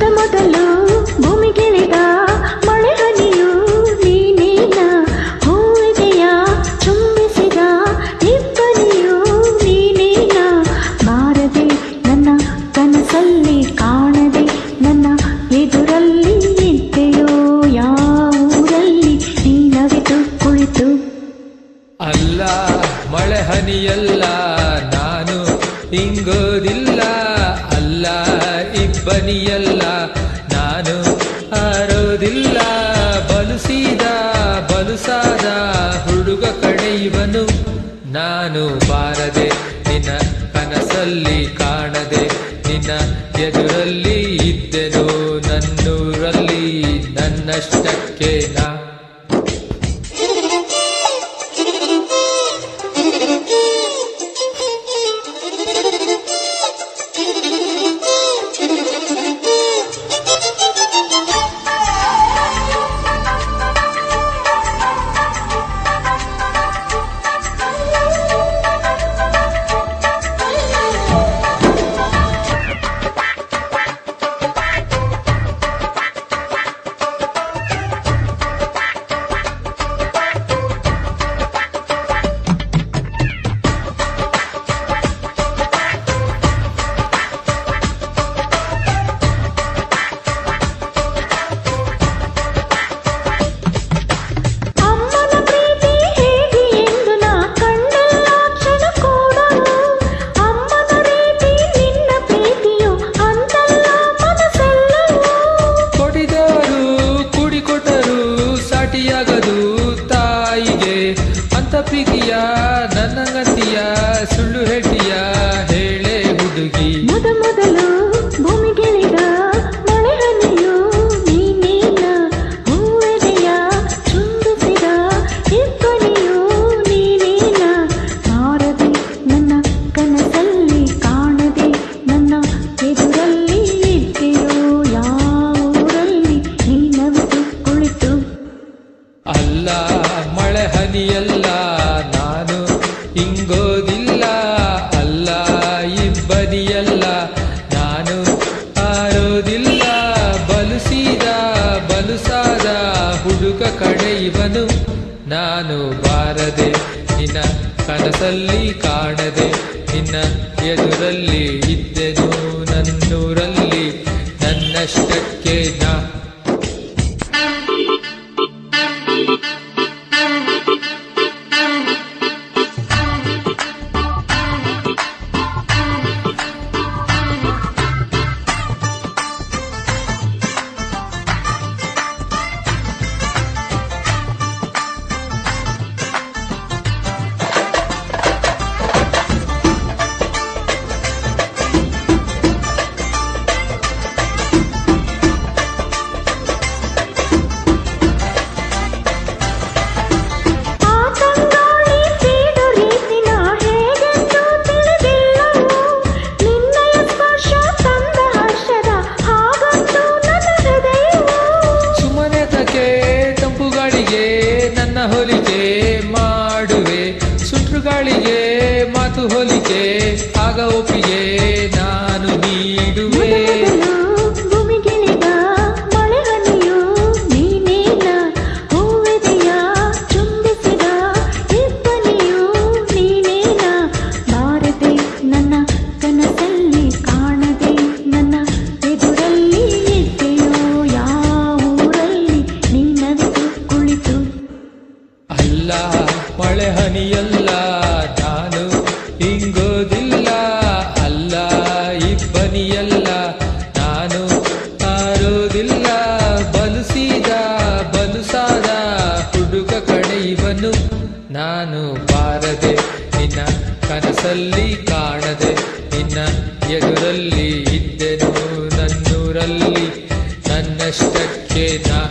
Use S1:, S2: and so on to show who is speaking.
S1: ಮೊದಲು ಭೂಮಿಗಿಳಿದ ಮಳೆ ಹನಿಯು ನೀನೇನ, ಹೂವಿದೆಯ ಚುಂಬಿಸಿದ ಇಬ್ಬನಿಯು ನೀನೇನ. ಬಾರದೆ ನನ್ನ ಕನಸಲ್ಲಿ ಕಾಣದೆ ನನ್ನ ಎದುರಲ್ಲಿ ಇದ್ದೆಯೋ, ಯಾವೂರಲ್ಲಿ ನೀನವಿತು ಕುಳಿತು.
S2: ಅಲ್ಲ ಮಳೆ ಹನಿಯಲ್ಲ ನಾನು ಹಿಂಗೋದಿಲ್ಲ, ಅಲ್ಲ ಇಬ್ಬನಿಯಲ್ಲ ನಾನು ಆರೋದಿಲ್ಲ. ಬಲುಸಾದ ಹುಡುಗ ಕಡೆಯವನು ನಾನು. ಬಾರದೆ ನಿನ್ನ ಕನಸಲ್ಲಿ ಕಾಣದೆ ನಿನ್ನ ಎದುರಲ್ಲಿ ಇದ್ದೆನೋ, ನನ್ನೂರಲ್ಲಿ ನನ್ನಷ್ಟಕ್ಕೆ ನಾ. ತಾಯಿಗೆ ಅಂತ ಪ್ರೀತಿಯ ನನ್ನಂಗಂತಿಯ ಸುಳ್ಳು ಹೇಳ್ತೀಯ ಹೇಳೆ ಹುಡುಗಿ.
S1: ಮೊದಲು ಭೂಮಿಗಿಳಿದ ಮಳೆ ಹನಿಯು ನೀನೇನ, ಹೂವೆದೆಯ ಚುಂಬಿಸಿದ ಇಬ್ಬನಿಯು ನೀನೇನ. ಬಾರದೆ ನನ್ನ ಕನಸಲ್ಲಿ ಕಾಣದೆ ನನ್ನ ಎದುರಲ್ಲಿ ಇದ್ದೆಯೋ, ಯಾವೂರಲ್ಲಿ ನೀನವಿತು ಕುಳಿತು.
S2: ಅಲ್ಲ ಮಳೆ ಹನಿಯಲ್ಲ ನಾನು ಹಿಂಗೋದಿಲ್ಲ, ಅಲ್ಲ ಇಬ್ಬನಿಯಲ್ಲ ನಾನು ಆರೋದಿಲ್ಲ. ಬಲುಸಾದ ಹುಡುಗ ಕಡೆಯವನು ನಾನು. ಬಾರದೆ ನಿನ್ನ ಕನಸಲ್ಲಿ ಕಾಣದೆ ನಿನ್ನ ಎದುರಲ್ಲಿ ಇದ್ದೆನು, ನನ್ನೂರಲ್ಲಿ ನನ್ನಷ್ಟಕ್ಕೆ ನಾ. ನನ್ನ ಹೋಲಿಕೆ ಮಾಡುವೆ ಸುಂಟ್ರುಗಳಿಗೆ ಮಾತು ಹೋಲಿಕೆ, ಆಗ ಒಪ್ಪಿಗೆ ನಾನು ನೀಡುವೆ.
S1: ಭೂಮಿಗಿಳಿದ ಮಳೆ ಹನಿಯು ನೀನೇನ, ಹೂವೆದೆಯ ಚುಂಬಿಸಿದ ಇಬ್ಬನಿಯು ನೀನೇನ. ಬಾರದೆ ನನ್ನ ಕನಸಲ್ಲಿ ಕಾಣದೆ ನನ್ನ ಎದುರಲ್ಲಿ ಇದ್ದೆಯೋ, ಯಾವೂರಲ್ಲಿ ನೀನವಿತು ಕುಳಿತು.
S2: ಅಲ್ಲ ಮಳೆ ಹನಿಯಲ್ಲ ನಾನು ಹಿಂಗೋದಿಲ್ಲ, ಅಲ್ಲ ಇಬ್ಬನಿಯಲ್ಲ ನಾನು ಆರೋದಿಲ್ಲ. ಬಲುಸಾದ ಹುಡುಗ ಕಡೆಯವನು ನಾನು. ಬಾರದೆ ನಿನ್ನ ಕನಸಲ್ಲಿ ಕಾಣದೆ ನಿನ್ನ ಎದುರಲ್ಲಿ ಇದ್ದೆನು, ನನ್ನೂರಲ್ಲಿ ನನ್ನಷ್ಟಕ್ಕೆ ನಾ.